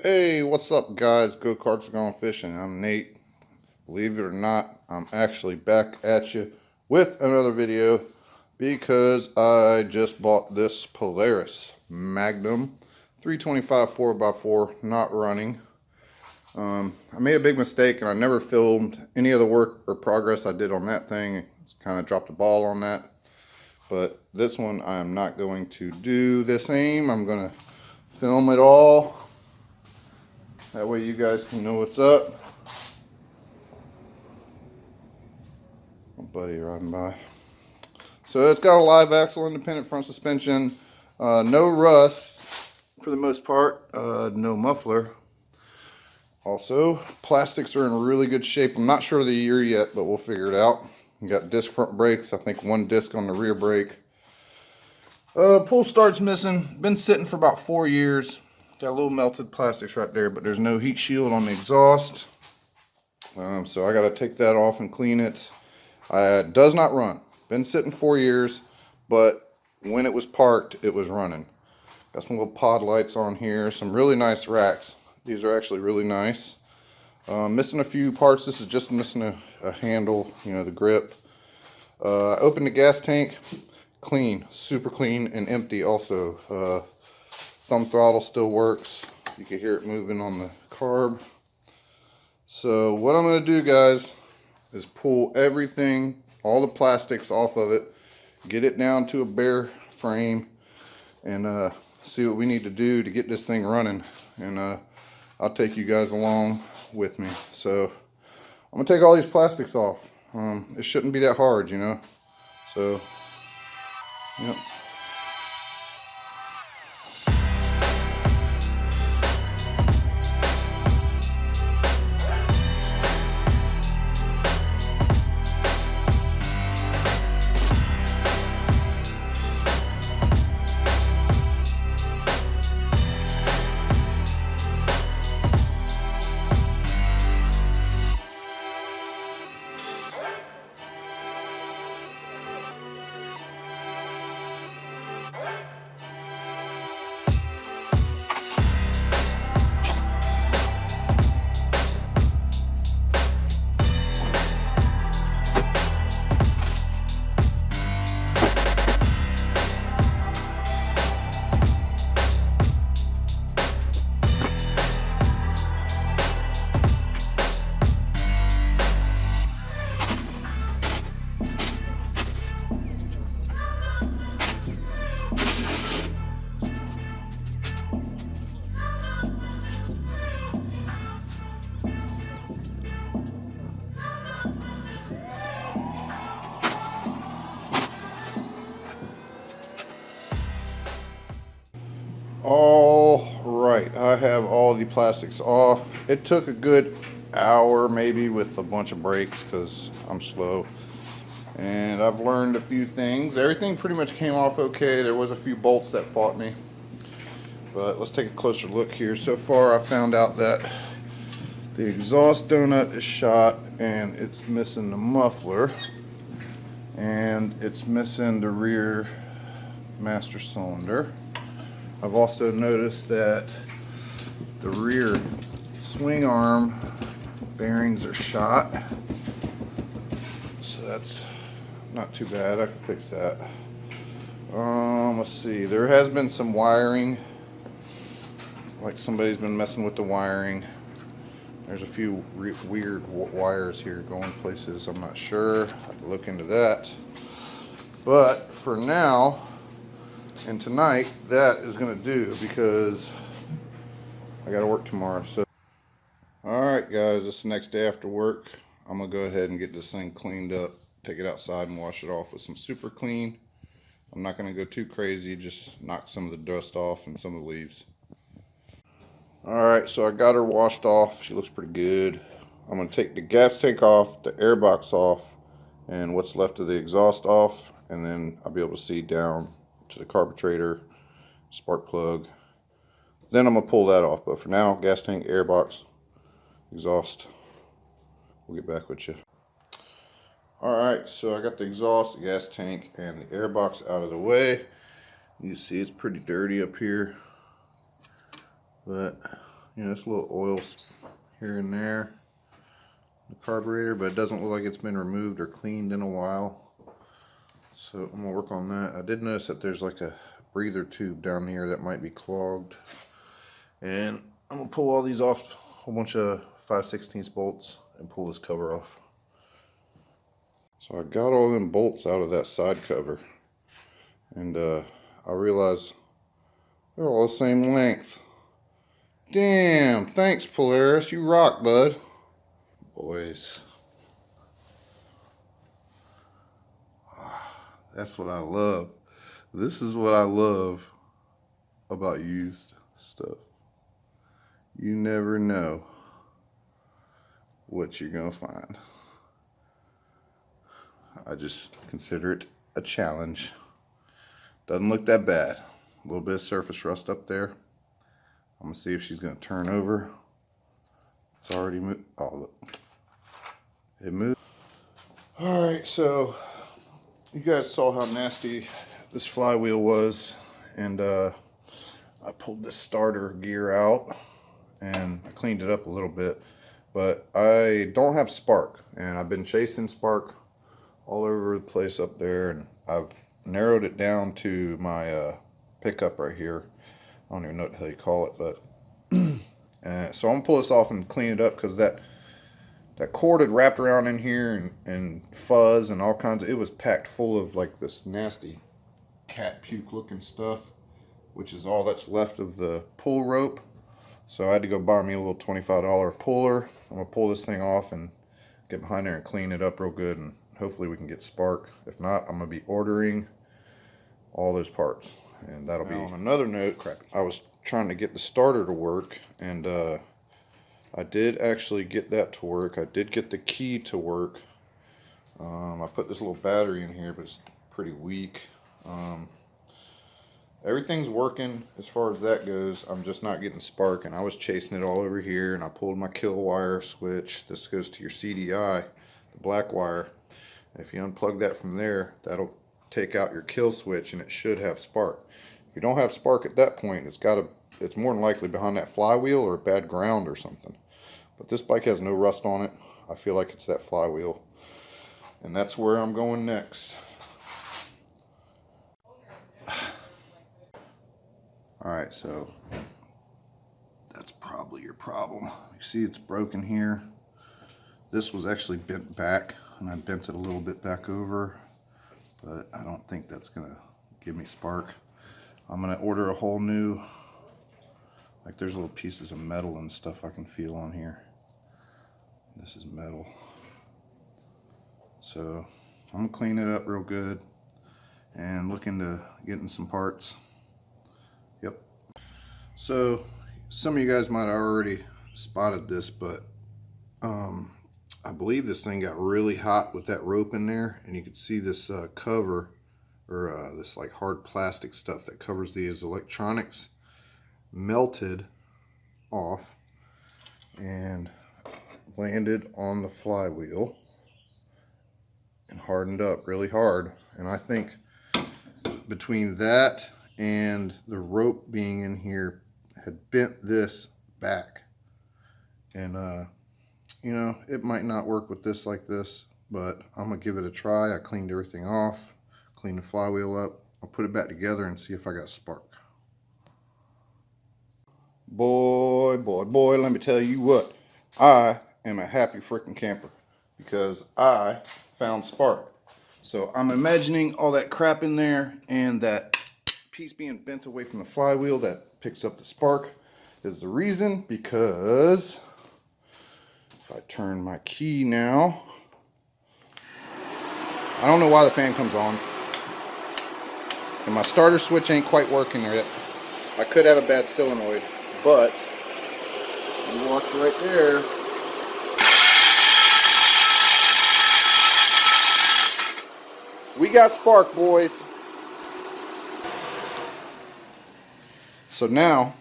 Hey, what's up, guys? Go Karts are going fishing. I'm Nate. Believe it or not, I'm actually back at you with another video because I just bought this Polaris Magnum 325 4x4, not running. I made a big mistake and I never filmed any of the work or progress I did on that thing. It's kind of dropped the ball on that. But this one I'm not going to do the same. I'm going to film it all. That way you guys can know what's up. My buddy riding by. So it's got a live axle, independent front suspension, no rust for the most part, no muffler. Also, plastics are in really good shape. I'm not sure of the year yet, but we'll figure it out. You got disc front brakes, I think one disc on the rear brake. Pull start's missing, been sitting for about 4 years. Got a little melted plastics right there, but there's no heat shield on the exhaust. So I got to take that off and clean it. It does not run. Been sitting 4 years, but when it was parked, it was running. Got some little pod lights on here, some really nice racks. These are actually really nice. Missing a few parts. This is just missing a handle, you know, the grip. I opened the gas tank. Clean, super clean and empty also. Thumb throttle still works. You can hear it moving on the carb. So what I'm going to do, guys, is pull everything, all the plastics off of it, get it down to a bare frame, and see what we need to do to get this thing running. And I'll take you guys along with me. So I'm going to take all these plastics off. It shouldn't be that hard, you know. So, yep. All right, I have all the plastics off. It took a good hour maybe with a bunch of breaks because I'm slow. And I've learned a few things. Everything pretty much came off okay. There was a few bolts that fought me. But let's take a closer look here. So far I found out that the exhaust donut is shot and it's missing the muffler. And it's missing the rear master cylinder. I've also noticed that the rear swing arm bearings are shot, so that's not too bad. I can fix that. Let's see, there has been some wiring, like somebody's been messing with the wiring. There's a few weird wires here going places. I'm not sure. I have to look into that, but for now and tonight, that is going to do because I got to work tomorrow. So, alright guys, this is the next day after work. I'm going to go ahead and get this thing cleaned up, take it outside and wash it off with some super clean. I'm not going to go too crazy, just knock some of the dust off and some of the leaves. Alright, so I got her washed off. She looks pretty good. I'm going to take the gas tank off, the air box off, and what's left of the exhaust off, and then I'll be able to see down to the carburetor, spark plug. Then I'm going to pull that off, but for now, gas tank, air box, exhaust. We'll get back with you. Alright, so I got the exhaust, the gas tank, and the air box out of the way. You see it's pretty dirty up here, but you know, this little oil here and there, the carburetor, but it doesn't look like it's been removed or cleaned in a while. So I'm gonna work on that. I did notice that there's like a breather tube down here that might be clogged. And I'm gonna pull all these off, a whole bunch of 5/16 bolts, and pull this cover off. So I got all them bolts out of that side cover, and I realized they're all the same length. Damn, thanks Polaris, you rock, bud. Boys, that's what I love. This is what I love about used stuff. You never know what you're gonna find. I just consider it a challenge. Doesn't look that bad. A little bit of surface rust up there. I'm gonna see if she's gonna turn over. It's already moved. Oh, look. It moved. All right, so you guys saw how nasty this flywheel was, and I pulled this starter gear out and I cleaned it up a little bit, but I don't have spark, and I've been chasing spark all over the place up there, and I've narrowed it down to my pickup right here. I don't even know what the hell you call it, but so I'm gonna pull this off and clean it up, because that cord had wrapped around in here and fuzz and all kinds of, it was packed full of like this nasty cat puke looking stuff, which is all that's left of the pull rope. So I had to go buy me a little $25 puller. I'm gonna pull this thing off and get behind there and clean it up real good, and hopefully we can get spark. If not, I'm gonna be ordering all those parts, and that'll be. On another note, I was trying to get the starter to work, and I did actually get that to work. I did get the key to work. I put this little battery in here, but it's pretty weak. Everything's working as far as that goes. I'm just not getting spark, and I was chasing it all over here, and I pulled my kill wire switch. This goes to your CDI, the black wire. If you unplug that from there, that'll take out your kill switch, and it should have spark. If you don't have spark at that point, it's more than likely behind that flywheel or bad ground or something. But this bike has no rust on it. I feel like it's that flywheel, and that's where I'm going next. Alright, so that's probably your problem. You see it's broken here. This was actually bent back, and I bent it a little bit back over, but I don't think that's gonna give me spark. I'm gonna order a whole new, like there's little pieces of metal and stuff I can feel on here. This is metal. So I'm gonna clean it up real good and look into getting some parts. Yep. So some of you guys might have already spotted this, but I believe this thing got really hot with that rope in there, and you could see this cover, or this like hard plastic stuff that covers these electronics, melted off and landed on the flywheel and hardened up really hard. And I think between that and the rope being in here had bent this back, and you know, it might not work with this like this, but I'm gonna give it a try. I cleaned everything off, cleaned the flywheel up. I'll put it back together and see if I got spark. Boy, let me tell you what, I am a happy freaking camper because I found spark. So I'm imagining all that crap in there, and that piece being bent away from the flywheel that picks up the spark is the reason, because if I turn my key now, I don't know why the fan comes on, and my starter switch ain't quite working yet. I could have a bad solenoid, but you watch right there. We got spark, boys. So now,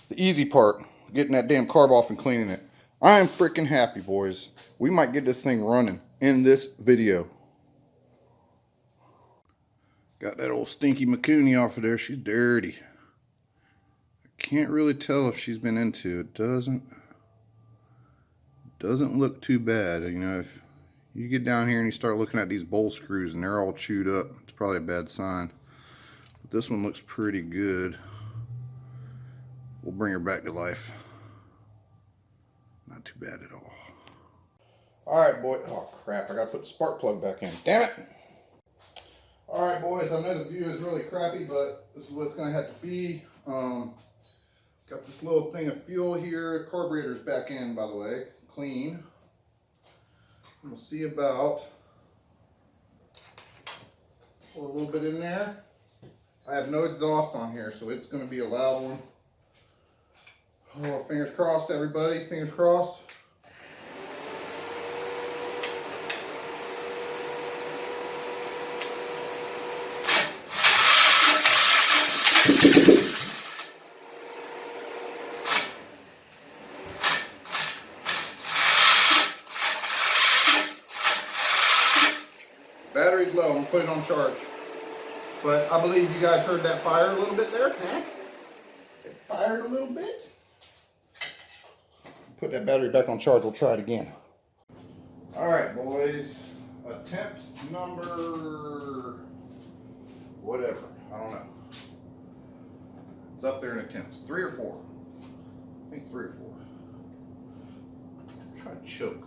the easy part, getting that damn carb off and cleaning it. I am freaking happy, boys. We might get this thing running in this video. Got that old stinky Makuni off of there. She's dirty. Can't really tell if she's been into it. Doesn't look too bad. You know, if you get down here and you start looking at these bowl screws and they're all chewed up, it's probably a bad sign. But this one looks pretty good. We'll bring her back to life. Not too bad at all. Alright, boy. Oh, crap. I gotta put the spark plug back in. Damn it! Alright, boys. I know the view is really crappy, but this is what it's gonna have to be. Got this little thing of fuel here. Carburetor's back in, by the way. Clean. We'll see about. Pour a little bit in there. I have no exhaust on here, so it's gonna be a loud one. Oh, fingers crossed, everybody. Fingers crossed. Battery's low. I'm gonna put it on charge. But I believe you guys heard that fire a little bit there, huh? It fired a little bit. Put that battery back on charge. We'll try it again. All right, boys. Attempt number whatever. I don't know. It's up there in attempts. 3 or 4. I think 3 or 4. I'm trying to choke.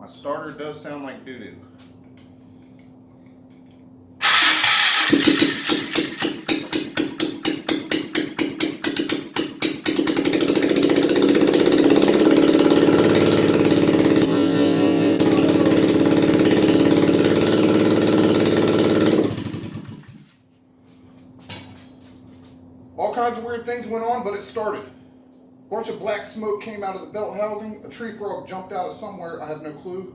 My starter does sound like doo-doo. All kinds of weird things went on, but it started. A bunch of black smoke came out of the belt housing. A tree frog jumped out of somewhere. I have no clue.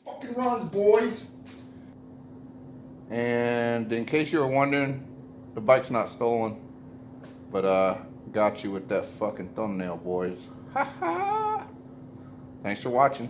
Fucking runs, boys. And in case you were wondering, the bike's not stolen. But got you with that fucking thumbnail, boys. Ha ha. Thanks for watching.